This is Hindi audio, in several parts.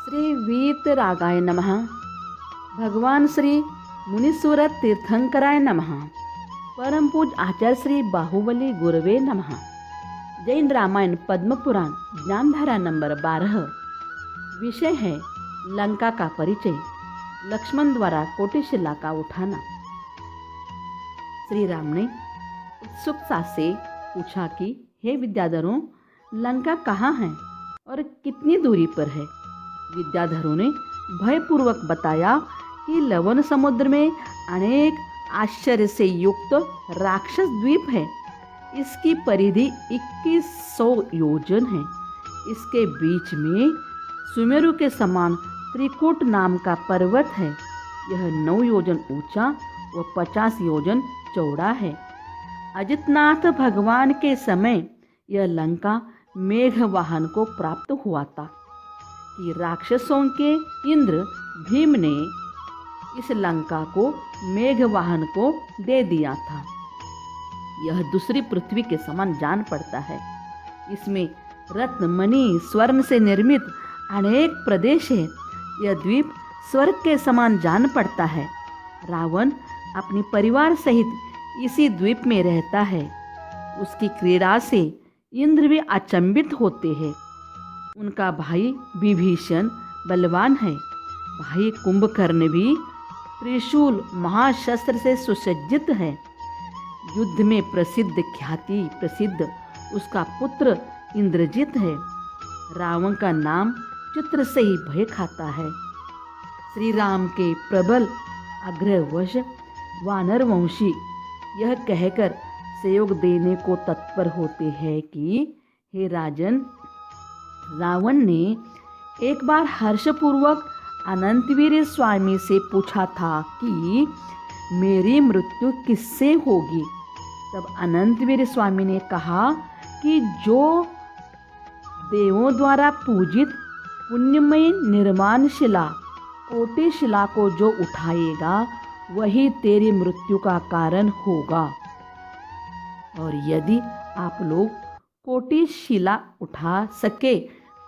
श्री वीतरागाय नमः। भगवान श्री मुनीश्वर तीर्थंकराय नमः। परम पूज आचार्य श्री बाहुबली गुरवे नमः। जैन रामायण पद्म पुराण ज्ञानधारा नंबर 12। विषय है लंका का परिचय। लक्ष्मण द्वारा कोटिशिला का उठाना। श्री राम ने उत्सुकता से पूछा कि हे विद्याधरों, लंका कहाँ है और कितनी दूरी पर है। विद्याधरों ने भयपूर्वक बताया कि लवण समुद्र में अनेक आश्चर्य से युक्त राक्षस द्वीप है। इसकी परिधि 2100 योजन है। इसके बीच में सुमेरु के समान त्रिकूट नाम का पर्वत है। यह 9 योजन ऊंचा व 50 योजन चौड़ा है। अजितनाथ भगवान के समय यह लंका मेघवाहन को प्राप्त हुआ था कि राक्षसों के इंद्र भीम ने इस लंका को मेघवाहन को दे दिया था। यह दूसरी पृथ्वी के समान जान पड़ता है। इसमें रत्न मणि स्वर्ण से निर्मित अनेक प्रदेश है। यह द्वीप स्वर्ग के समान जान पड़ता है। रावण अपने परिवार सहित इसी द्वीप में रहता है। उसकी क्रीड़ा से इंद्र भी अचंभित होते हैं। उनका भाई विभीषण बलवान है। भाई कुंभकर्ण भी त्रिशूल महाशस्त्र से सुसज्जित है। युद्ध में ख्याति प्रसिद्ध उसका पुत्र इंद्रजित है। रावण का नाम चित्र से ही भय खाता है। श्री राम के प्रबल आग्रहवश वानर वंशी यह कहकर सहयोग देने को तत्पर होते हैं कि हे राजन, रावण ने एक बार हर्षपूर्वक अनंतवीर स्वामी से पूछा था कि मेरी मृत्यु किससे होगी। तब अनंतवीर स्वामी ने कहा कि जो देवों द्वारा पूजित पुण्यमयी निर्माण शिला कोटि शिला को जो उठाएगा वही तेरी मृत्यु का कारण होगा। और यदि आप लोग कोटि शिला उठा सके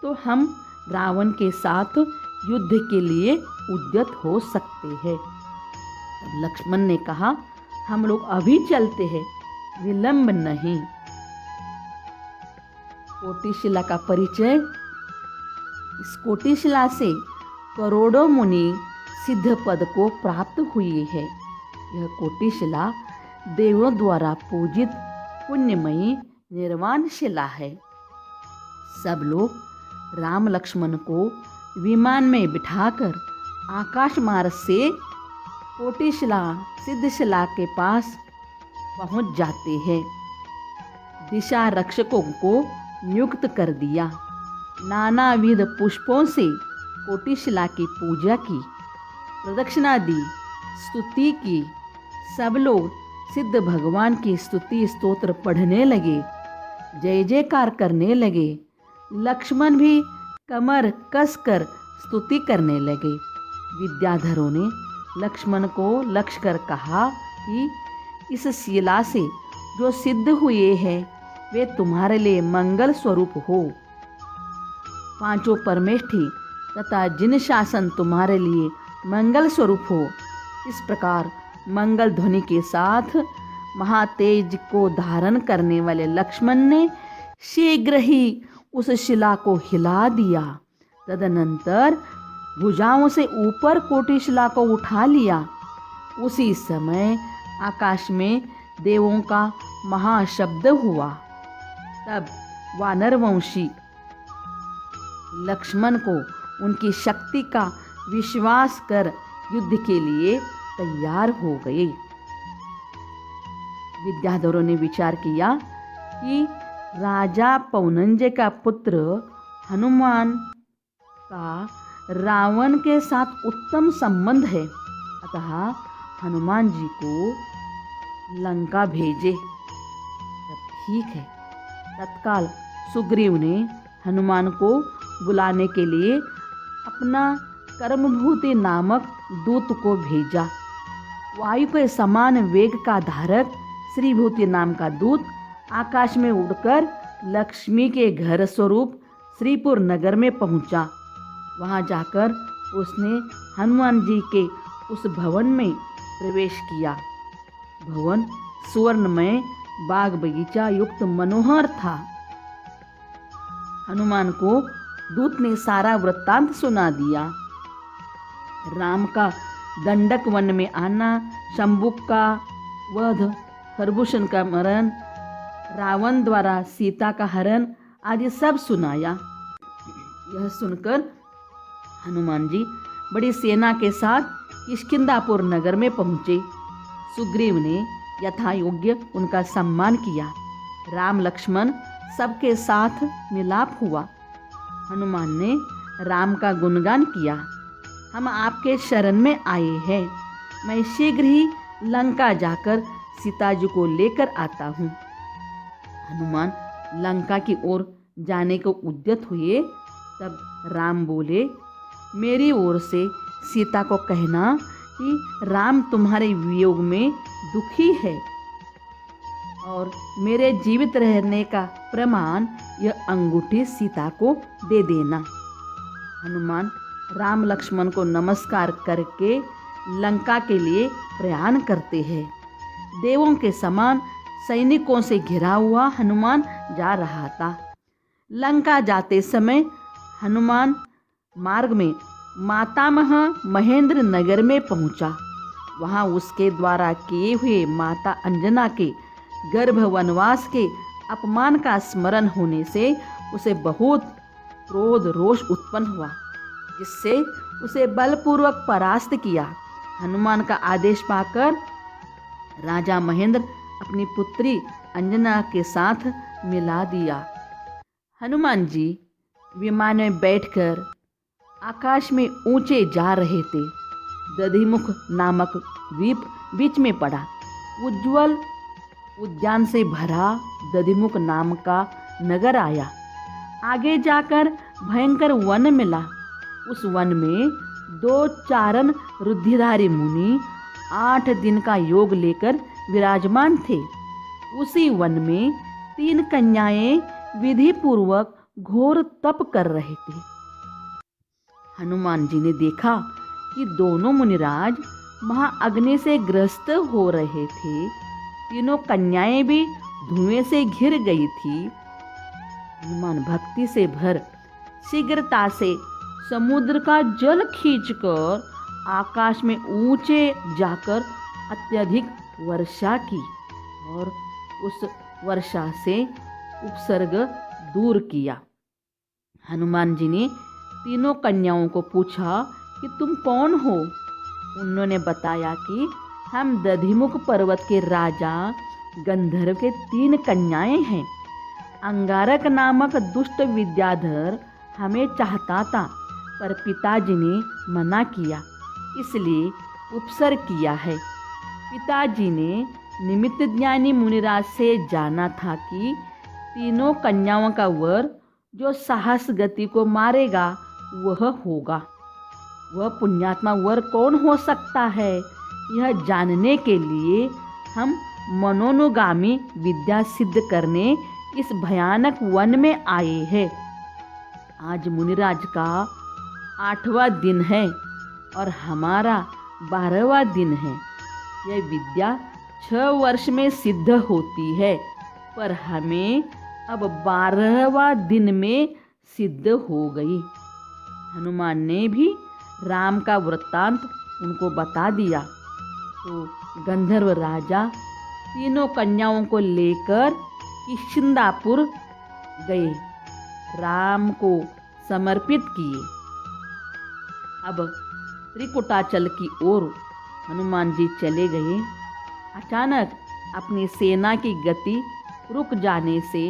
तो हम रावण के साथ युद्ध के लिए उद्यत हो सकते हैं। लक्ष्मण ने कहा, हम लोग अभी चलते हैं, विलंब नहीं। कोटिशिला का परिचय। इस कोटिशिला से करोड़ों मुनि सिद्ध पद को प्राप्त हुए हैं। यह कोटिशिला देवों द्वारा पूजित पुण्यमयी निर्वाण शिला है। सब लोग राम लक्ष्मण को विमान में बिठाकर आकाश मार्ग से कोटिशिला सिद्धशिला के पास पहुंच जाते हैं। दिशा रक्षकों को नियुक्त कर दिया। नानाविध पुष्पों से कोटिशिला की पूजा की, प्रदक्षिणा दी, स्तुति की। सब लोग सिद्ध भगवान की स्तुति स्तोत्र पढ़ने लगे, जय जयकार करने लगे। लक्ष्मण भी कमर कसकर स्तुति करने लगे। विद्याधरों ने लक्ष्मण को लक्ष्य कर कहा कि इस शिला से जो सिद्ध हुए हैं वे तुम्हारे लिए मंगल स्वरूप हो। 5 परमेष्ठी तथा जिन शासन तुम्हारे लिए मंगल स्वरूप हो। इस प्रकार मंगल ध्वनि के साथ महातेज को धारण करने वाले लक्ष्मण ने शीघ्र ही उस शिला को हिला दिया। तदनंतर भुजाओं से ऊपर कोटिशिला को उठा लिया। उसी समय आकाश में देवों का महाशब्द हुआ। तब वानरवंशी लक्ष्मण को उनकी शक्ति का विश्वास कर युद्ध के लिए तैयार हो गए। विद्याधरों ने विचार किया कि राजा पौनंजय का पुत्र हनुमान का रावण के साथ उत्तम संबंध है, अतः हनुमान जी को लंका भेजे। तब ठीक है। तत्काल सुग्रीव ने हनुमान को बुलाने के लिए अपना कर्मभूति नामक दूत को भेजा। वायु के समान वेग का धारक श्रीभूति नाम का दूत आकाश में उड़कर लक्ष्मी के घर स्वरूप श्रीपुर नगर में पहुंचा। वहाँ जाकर उसने हनुमान जी के उस भवन में प्रवेश किया। भवन सुवर्णमय बाग बगीचा युक्त मनोहर था। हनुमान को दूत ने सारा वृत्तांत सुना दिया। राम का दंडक वन में आना, शंबुक का वध, खरदूषण का मरण, रावण द्वारा सीता का हरण आदि सब सुनाया। यह सुनकर हनुमान जी बड़ी सेना के साथ किष्किंधापुर नगर में पहुँचे। सुग्रीव ने यथा योग्य उनका सम्मान किया। राम लक्ष्मण सबके साथ मिलाप हुआ। हनुमान ने राम का गुणगान किया। हम आपके शरण में आए हैं। मैं शीघ्र ही लंका जाकर सीता जी को लेकर आता हूँ। हनुमान लंका की ओर जाने को उद्यत हुए। तब राम बोले, मेरी ओर से सीता को कहना कि राम तुम्हारे वियोग में दुखी है और मेरे जीवित रहने का प्रमाण यह अंगूठी सीता को दे देना। हनुमान राम लक्ष्मण को नमस्कार करके लंका के लिए प्रयाण करते हैं। देवों के समान सैनिकों से घिरा हुआ हनुमान जा रहा था। लंका जाते समय हनुमान मार्ग में मातामह महेंद्र नगर में पहुंचा। वहां उसके द्वारा किए हुए माता अंजना के गर्भ वनवास के अपमान का स्मरण होने से उसे बहुत क्रोध रोष उत्पन्न हुआ, जिससे उसे बलपूर्वक परास्त किया। हनुमान का आदेश पाकर राजा महेंद्र अपनी पुत्री अंजना के साथ मिला दिया। हनुमान जी विमान में बैठकर आकाश में ऊंचे जा रहे थे। दधिमुख नामक द्वीप बीच में पड़ा। उज्ज्वल उद्यान से भरा दधिमुख नाम का नगर आया। आगे जाकर भयंकर वन मिला। उस वन में 2 चारण रुधिधारी मुनि 8 दिन का योग लेकर विराजमान थे। उसी वन में 3 कन्याएं विधि पूर्वक घोर तप कर रहे थे। हनुमान जी ने देखा कि दोनों मुनिराज महाअग्नि से ग्रस्त हो रहे थे। तीनों कन्याएं भी धुएं से घिर गई थी। हनुमान भक्ति से भर शीघ्रता से समुद्र का जल खींचकर आकाश में ऊंचे जाकर अत्यधिक वर्षा की और उस वर्षा से उपसर्ग दूर किया। हनुमान जी ने तीनों कन्याओं को पूछा कि तुम कौन हो? उन्होंने बताया कि हम दधिमुख पर्वत के राजा गंधर्व के 3 कन्याएं हैं। अंगारक नामक दुष्ट विद्याधर हमें चाहता था, पर पिताजी ने मना किया, इसलिए उपसर्ग किया है। पिताजी ने निमित्त ज्ञानी मुनिराज से जाना था कि तीनों कन्याओं का वर जो साहस गति को मारेगा वह होगा। वह पुण्यात्मा वर कौन हो सकता है, यह जानने के लिए हम मनोनुगामी विद्या सिद्ध करने इस भयानक वन में आए हैं। आज मुनिराज का 8वां दिन है और हमारा 12वां दिन है। यह विद्या 6 वर्ष में सिद्ध होती है, पर हमें अब 12वां दिन में सिद्ध हो गई। हनुमान ने भी राम का वृत्तांत उनको बता दिया। तो गंधर्व राजा तीनों कन्याओं को लेकर किष्किंधापुर गए, राम को समर्पित किए। अब त्रिकुटाचल की ओर हनुमान जी चले गए। अचानक अपनी सेना की गति रुक जाने से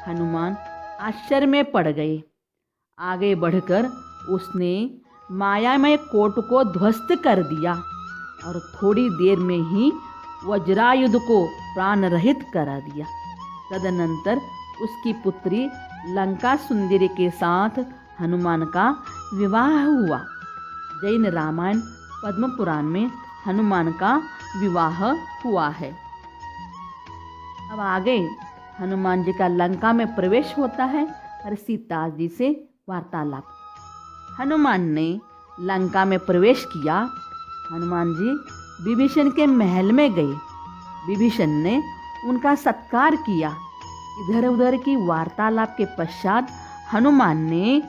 हनुमान आश्चर्य में पड़ गए। आगे बढ़कर उसने मायामय कोट को ध्वस्त कर दिया और थोड़ी देर में ही वज्रायुध को प्राण रहित करा दिया। तदनंतर उसकी पुत्री लंका सुंदरी के साथ हनुमान का विवाह हुआ। जैन रामायण पद्म पुराण में हनुमान का विवाह हुआ है। अब आगे हनुमान जी का लंका में प्रवेश होता है और सीता जी से वार्तालाप। हनुमान ने लंका में प्रवेश किया। हनुमान जी विभीषण के महल में गए। विभीषण ने उनका सत्कार किया। इधर उधर की वार्तालाप के पश्चात हनुमान ने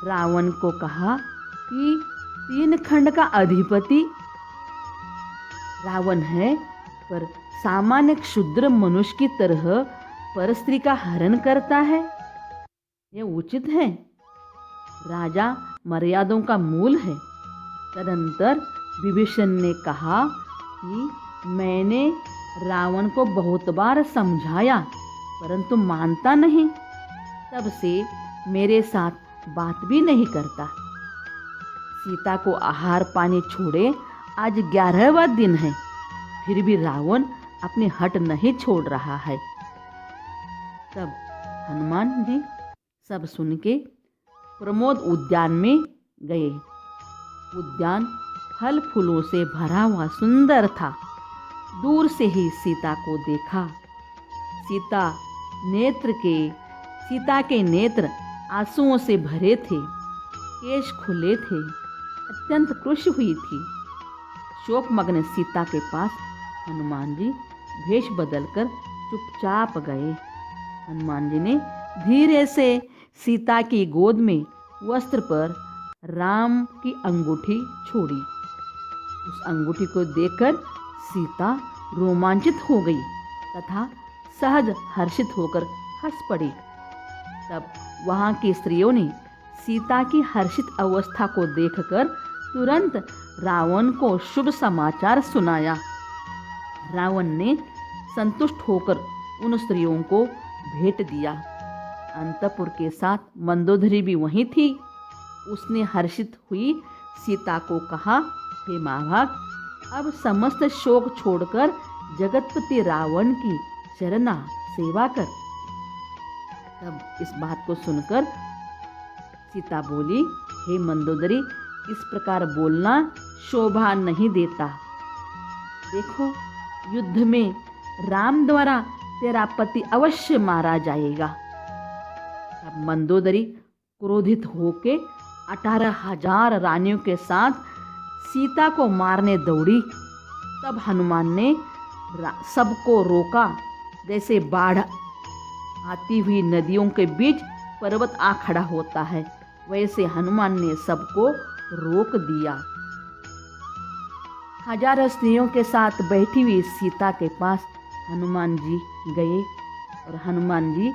रावण को कहा कि 3 खंड का अधिपति रावण है, पर सामान्य क्षुद्र मनुष्य की तरह पर स्त्री का हरण करता है। यह उचित है? राजा मर्यादाओं का मूल है। तदनंतर विभीषण ने कहा कि मैंने रावण को बहुत बार समझाया, परंतु मानता नहीं। तब से मेरे साथ बात भी नहीं करता। सीता को आहार पानी छोड़े आज 11वां दिन है, फिर भी रावण अपनी हट नहीं छोड़ रहा है। तब हनुमान जी सब सुन के प्रमोद उद्यान में गए। उद्यान फल फूलों से भरा हुआ सुंदर था। दूर से ही सीता को देखा। सीता के नेत्र आंसुओं से भरे थे, केश खुले थे, अत्यंत कृश हुई थी। शोकमग्न सीता के पास हनुमान जी भेष बदलकर चुपचाप गए। हनुमान जी ने धीरे से सीता की गोद में वस्त्र पर राम की अंगूठी छोड़ी। उस अंगूठी को देखकर सीता रोमांचित हो गई तथा सहज हर्षित होकर हंस पड़ी। तब वहाँ की स्त्रियों ने सीता की हर्षित अवस्था को देखकर तुरंत रावण को शुभ समाचार सुनाया। रावण ने संतुष्ट होकर उन स्त्रियों को भेंट दिया। अंतपुर के साथ मंदोदरी भी वहीं थी। उसने हर्षित हुई सीता को कहा, हे महाभाग, अब समस्त शोक छोड़कर जगतपति रावण की शरणा सेवा कर। तब इस बात को सुनकर सीता बोली, हे मंदोदरी, इस प्रकार बोलना शोभा नहीं देता। देखो, युद्ध में राम द्वारा तेरा पति अवश्य मारा जाएगा। तब मंदोदरी क्रोधित होके 18,000 रानियों के साथ सीता को मारने दौड़ी। तब हनुमान ने सबको रोका। जैसे बाढ़ आती हुई नदियों के बीच पर्वत आ खड़ा होता है, वैसे हनुमान ने सबको रोक दिया। हजारों स्त्रियों के साथ बैठी हुई सीता के पास हनुमान जी गए और हनुमान जी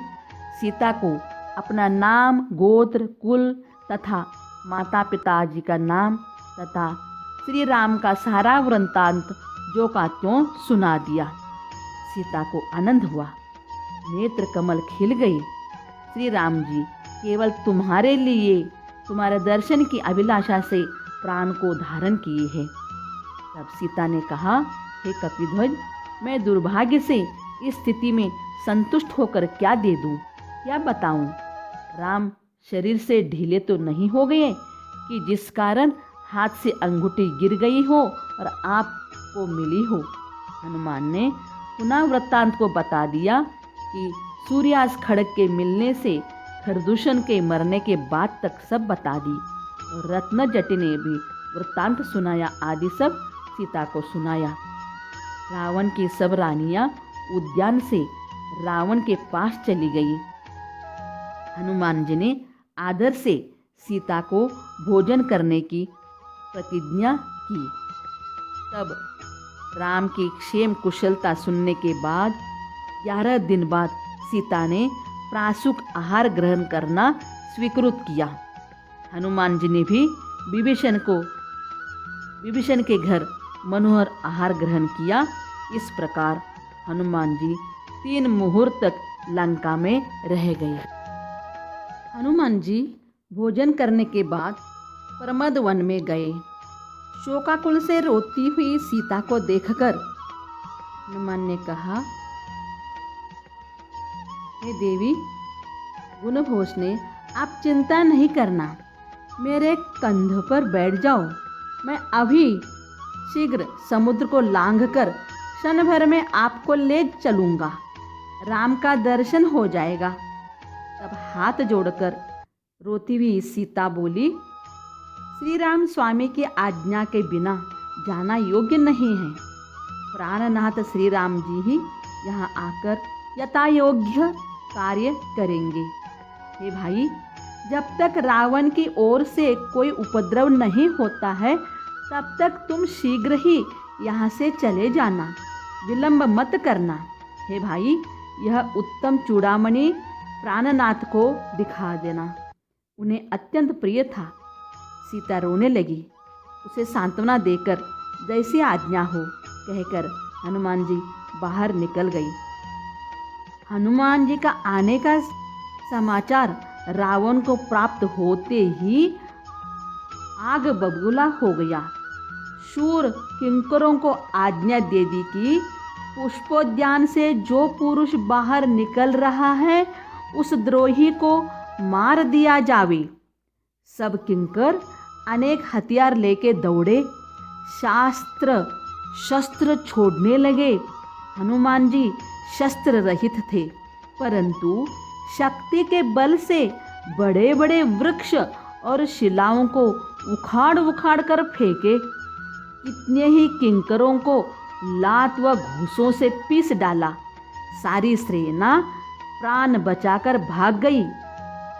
सीता को अपना नाम, गोत्र, कुल तथा माता पिताजी का नाम तथा श्री राम का सारा वृंतांत जो का त्यों सुना दिया। सीता को आनंद हुआ, नेत्र कमल खिल गए। श्री राम जी केवल तुम्हारे लिए, तुम्हारे दर्शन की अभिलाषा से प्राण को धारण किए हैं। तब सीता ने कहा, हे कपिध्वज, मैं दुर्भाग्य से इस स्थिति में संतुष्ट होकर क्या दे दूं, क्या बताऊं? राम शरीर से ढीले तो नहीं हो गए कि जिस कारण हाथ से अंगूठी गिर गई हो और आपको मिली हो। हनुमान ने पुनः वृत्तांत को बता दिया कि सूर्यास खड्ग के मिलने से खरदूषण के मरने के बाद तक सब बता दी। और रत्न जटि ने भी वृत्तांत सुनाया, आदि सब सीता को सुनाया। रावण की सब रानियां उद्यान से रावण के पास चली गई। हनुमान जी ने आदर से सीता को भोजन करने की प्रतिज्ञा की। तब राम की क्षेम कुशलता सुनने के बाद 11 दिन बाद सीता ने प्रासुक आहार ग्रहण करना स्वीकृत किया। हनुमान जी ने भी विभीषण के घर मनोहर आहार ग्रहण किया। इस प्रकार हनुमान जी 3 मुहूर्त तक लंका में रह गए। हनुमान जी भोजन करने के बाद प्रमद वन में गए। शोकाकुल से रोती हुई सीता को देखकर हनुमान ने कहा, हे देवी गुणभोषणे, आप चिंता नहीं करना, मेरे कंध पर बैठ जाओ। मैं अभी शीघ्र समुद्र को लांघकर क्षण भर में आपको ले चलूँगा। राम का दर्शन हो जाएगा। तब हाथ जोड़कर रोती हुई सीता बोली, श्री राम स्वामी की आज्ञा के बिना जाना योग्य नहीं है। प्राणनाथ श्री राम जी ही यहाँ आकर यथायोग्य कार्य करेंगे। हे भाई, जब तक रावण की ओर से कोई उपद्रव नहीं होता है तब तक तुम शीघ्र ही यहाँ से चले जाना, विलंब मत करना। हे भाई, यह उत्तम चूड़ामणि प्राणनाथ को दिखा देना। उन्हें अत्यंत प्रिय था। सीता रोने लगी। उसे सांत्वना देकर जैसी आज्ञा हो कहकर हनुमान जी बाहर निकल गई। हनुमान जी का आने का समाचार रावण को प्राप्त होते ही आग बबूला हो गया। शूर किंकरों को आज्ञा दे दी कि पुष्पोद्यान से जो पुरुष बाहर निकल रहा है उस द्रोही को मार दिया जावे। सब किंकर अनेक हथियार लेके दौड़े, शास्त्र शस्त्र छोड़ने लगे। हनुमान जी शस्त्र रहित थे, परंतु शक्ति के बल से बड़े बड़े वृक्ष और शिलाओं को उखाड़ उखाड़ कर फेंके। कितने ही किंकरों को लात व घूंसों से पीस डाला। सारी सेना प्राण बचाकर भाग गई।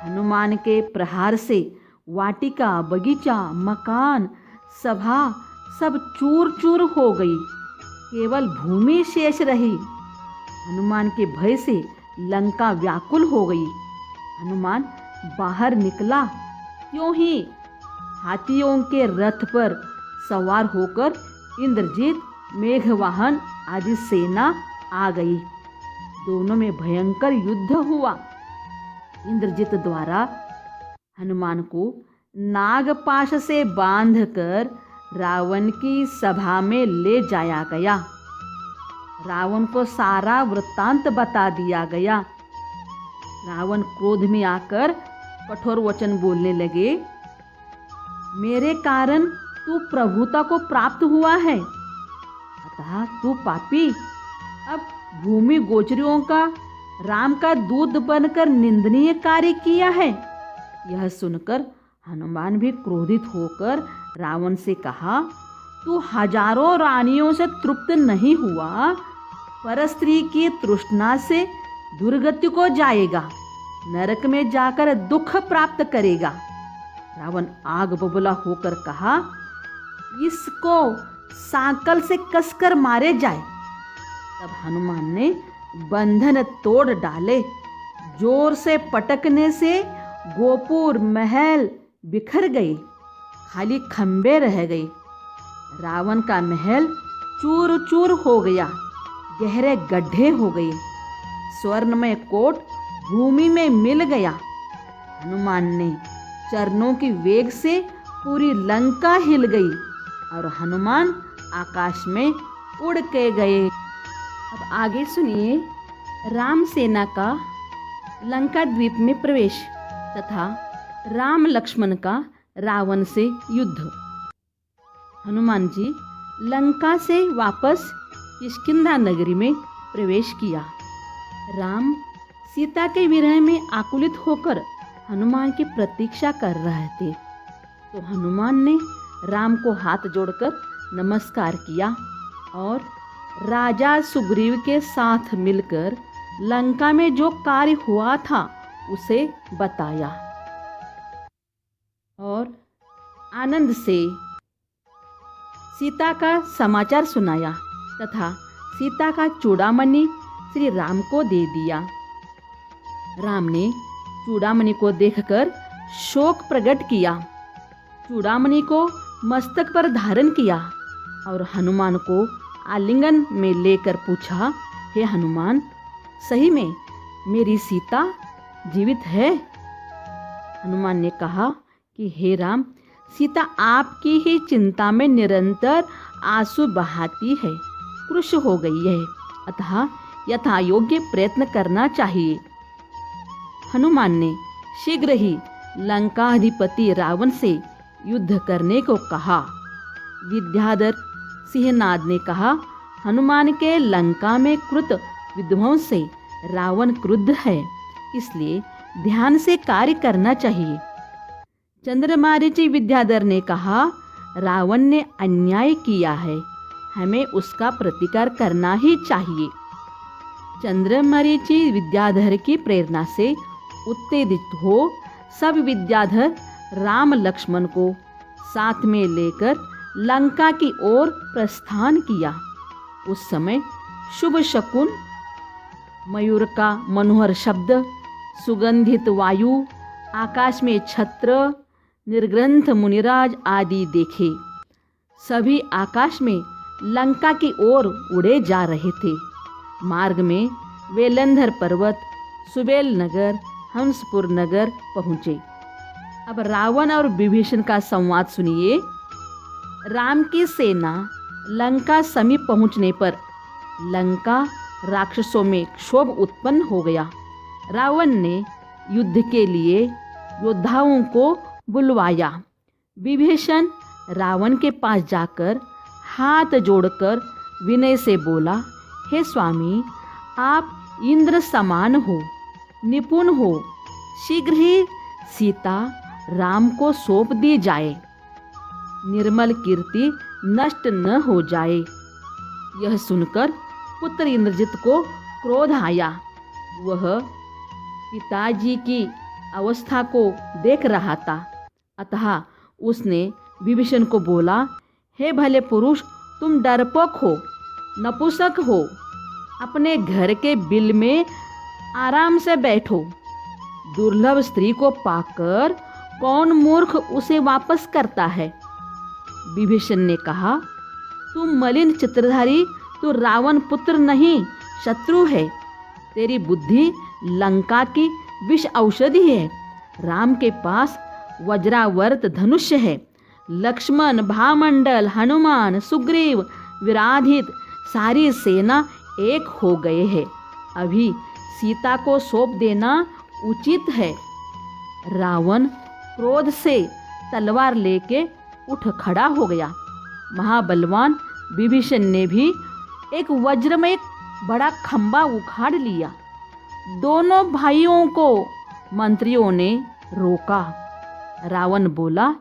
हनुमान के प्रहार से वाटिका, बगीचा, मकान, सभा सब चूर चूर हो गई। केवल भूमि शेष रही। हनुमान के भय से लंका व्याकुल हो गई। हनुमान बाहर निकला, त्यों ही हाथियों के रथ पर सवार होकर इंद्रजीत, मेघवाहन आदि सेना आ गई। दोनों में भयंकर युद्ध हुआ। इंद्रजीत द्वारा हनुमान को नागपाश से बांधकर रावण की सभा में ले जाया गया। रावण को सारा वृत्तांत बता दिया गया। रावण क्रोध में आकर कठोर वचन बोलने लगे, मेरे कारण तू प्रभुता को प्राप्त हुआ है, अतः तू पापी अब भूमि गोचरियों का राम का दूत बनकर निंदनीय कार्य किया है। यह सुनकर हनुमान भी क्रोधित होकर रावण से कहा, तू हजारों रानियों से तृप्त नहीं हुआ, परस्त्री की तृष्णा से दुर्गति को जाएगा, नरक में जाकर दुख प्राप्त करेगा। रावण आग बबूला होकर कहा, इसको सांकल से कसकर मारे जाए। तब हनुमान ने बंधन तोड़ डाले। जोर से पटकने से गोपुर महल बिखर गए, खाली खंबे रह गए। रावण का महल चूर चूर हो गया, गहरे गड्ढे हो गए। स्वर्णमय कोट भूमि में मिल गया। हनुमान ने चरणों की वेग से पूरी लंका हिल गई और हनुमान आकाश में उड़ के गए। अब आगे सुनिए राम सेना का लंका द्वीप में प्रवेश तथा राम लक्ष्मण का रावण से युद्ध। हनुमान जी लंका से वापस किष्किंधा नगरी में प्रवेश किया। राम सीता के विरह में आकुलित होकर हनुमान की प्रतीक्षा कर रहे थे, तो हनुमान ने राम को हाथ जोड़कर नमस्कार किया और राजा सुग्रीव के साथ मिलकर लंका में जो कार्य हुआ था उसे बताया और आनंद से सीता का समाचार सुनाया तथा सीता का चूड़ामणि श्री राम को दे दिया। राम ने चूड़ामणि को देखकर शोक प्रकट किया, चूड़ामणि को मस्तक पर धारण किया और हनुमान को आलिंगन में लेकर पूछा, हे हनुमान, सही में मेरी सीता जीवित है? हनुमान ने कहा कि हे राम, सीता आपकी ही चिंता में निरंतर आंसू बहाती है, कृश हो गई है, अतः यथायोग्य प्रयत्न करना चाहिए। हनुमान ने शीघ्र ही लंकाधिपति रावण से युद्ध करने को कहा। विद्याधर सिंहनाद ने कहा, हनुमान के लंका में कृत विध्वंस से रावण क्रुद्ध है, इसलिए ध्यान से कार्य करना चाहिए। चंद्रमारीची विद्याधर ने कहा, रावण ने अन्याय किया है, हमें उसका प्रतिकार करना ही चाहिए। चंद्रमारीची विद्याधर की प्रेरणा से उत्तेजित हो सब विद्याधर राम लक्ष्मण को साथ में लेकर लंका की ओर प्रस्थान किया। उस समय शुभ शकुन, मयूर का मनोहर शब्द, सुगंधित वायु, आकाश में छत्र, निर्ग्रंथ मुनिराज आदि देखे। सभी आकाश में लंका की ओर उड़े जा रहे थे। मार्ग में वेलंधर पर्वत, सुबेल नगर, हंसपुर नगर पहुँचे। अब रावण और विभीषण का संवाद सुनिए। राम की सेना लंका समीप पहुँचने पर लंका राक्षसों में क्षोभ उत्पन्न हो गया। रावण ने युद्ध के लिए योद्धाओं को बुलवाया। विभीषण रावण के पास जाकर हाथ जोड़कर विनय से बोला, हे स्वामी, आप इंद्र समान हो, निपुण हो, शीघ्र ही सीता राम को सौंप दी जाए, निर्मल कीर्ति नष्ट न हो जाए। यह सुनकर पुत्र इंद्रजित को क्रोध आया। वह पिताजी की अवस्था को देख रहा था। अतः उसने विभीषण को बोला, हे भले पुरुष, तुम डरपोक हो, नपुंसक हो, अपने घर के बिल में आराम से बैठो। दुर्लभ स्त्री को पाकर कौन मूर्ख उसे वापस करता है। विभीषण ने कहा, तुम मलिन चित्रधारी, तू रावण पुत्र नहीं, शत्रु है। तेरी बुद्धि लंका की विष औषधि है। राम के पास वज्रावर्त धनुष्य है। लक्ष्मण, भामंडल, हनुमान, सुग्रीव, विराधित सारी सेना एक हो गए हैं। अभी सीता को सौंप देना उचित है। रावण क्रोध से तलवार लेके उठ खड़ा हो गया। महाबलवान विभीषण ने भी एक वज्रमय बड़ा खंबा उखाड़ लिया। दोनों भाइयों को मंत्रियों ने रोका। रावण बोला,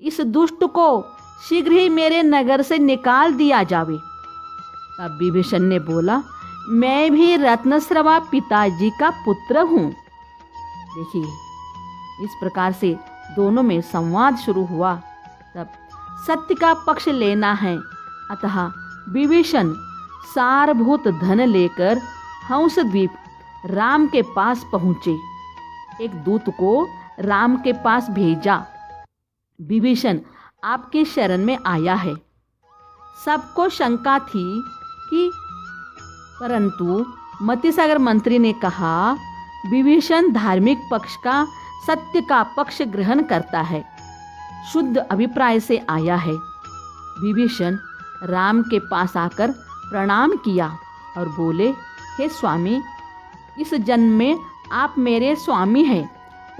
इस दुष्ट को शीघ्र ही मेरे नगर से निकाल दिया जावे। तब विभीषण ने बोला, मैं भी रत्नश्रवा पिताजी का पुत्र हूँ। देखिए, इस प्रकार से दोनों में संवाद शुरू हुआ। तब सत्य का पक्ष लेना है। अतः विभीषण सारभूत धन लेकर हंसद्वीप राम के पास पहुँचे। एक दूत को राम के पास भेजा, विभीषण आपके शरण में आया है। सबको शंका थी कि, परंतु मतिसागर मंत्री ने कहा, विभीषण धार्मिक पक्ष का, सत्य का पक्ष ग्रहण करता है, शुद्ध अभिप्राय से आया है। विभीषण राम के पास आकर प्रणाम किया और बोले, हे स्वामी, इस जन्म में आप मेरे स्वामी हैं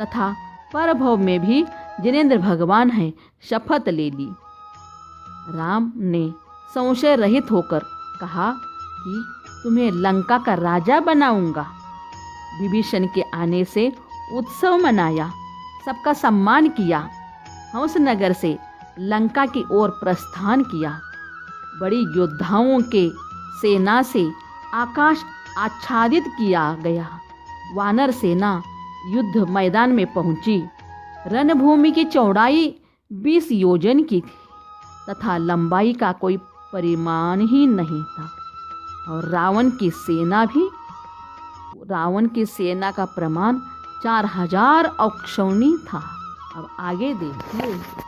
तथा परभव में भी जिनेंद्र भगवान हैं, शपथ ले ली। राम ने संशय रहित होकर कहा कि तुम्हें लंका का राजा बनाऊंगा। विभीषण के आने से उत्सव मनाया, सबका सम्मान किया। हंसनगर से लंका की ओर प्रस्थान किया। बड़ी योद्धाओं के सेना से आकाश आच्छादित किया गया। वानर सेना युद्ध मैदान में पहुंची। रणभूमि की चौड़ाई 20 योजन की थी तथा लंबाई का कोई परिमाण ही नहीं था। और रावण की सेना का प्रमाण 4000 औक्षणी था। अब आगे देखिए।